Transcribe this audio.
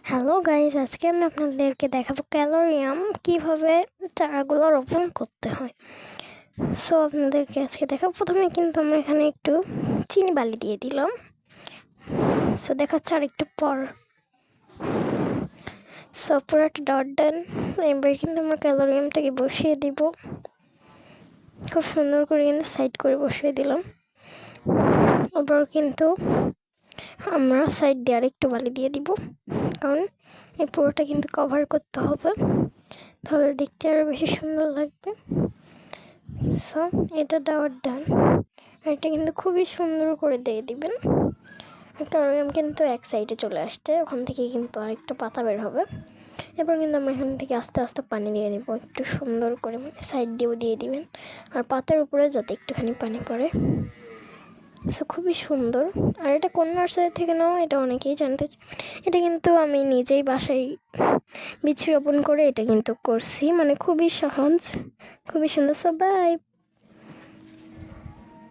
Hello guys, আজকে আমি আপনাদেরকে দেখাবো ক্যালোরিয়াম কিভাবে চারাগুলো রোপণ করতে হয়। সো আপনাদেরকে আজকে দেখাবো। প্রথমে কিন্তু আমরা এখানে একটু চিনি বালি দিয়ে দিলাম। সো দেখাচ্ছে আর একটু পর। সো পুরো একটা ডট দেন। এবার কিন্তু আমরা ক্যালোরিয়ামটাকে বসিয়ে দিব। খুব সুন্দর করে কিন্তু সাইড করে বসিয়ে দিলাম। এবার কিন্তু আমরা সাইড দিয়ে আর একটু বালি দিয়ে দিব, কারণ এই পুরোটা কিন্তু কভার করতে হবে, তাহলে দেখতে আরও বেশি সুন্দর লাগবে। সো এটা দেওয়ার ডান। আর এটা কিন্তু খুবই সুন্দর করে দিয়ে দিবেন, কারণ কিন্তু এক সাইডে চলে আসছে, ওখান থেকে কিন্তু আরেকটা পাতা বের হবে। এবার কিন্তু আমরা এখান থেকে আস্তে আস্তে পানি দিয়ে দেবো একটু সুন্দর করে, মানে সাইড দিয়েও দিয়ে দিবেন, আর পাতার উপরে যাতে একটুখানি পানি পড়ে। সো খুবই সুন্দর। আর এটা কোন নার্সারি থেকে নেওয়া এটা অনেকেই জানতে। এটা কিন্তু আমি নিজেই বাসায় বীজ রোপণ করে এটা কিন্তু করছি, মানে খুবই সহজ, খুবই সুন্দর। So by.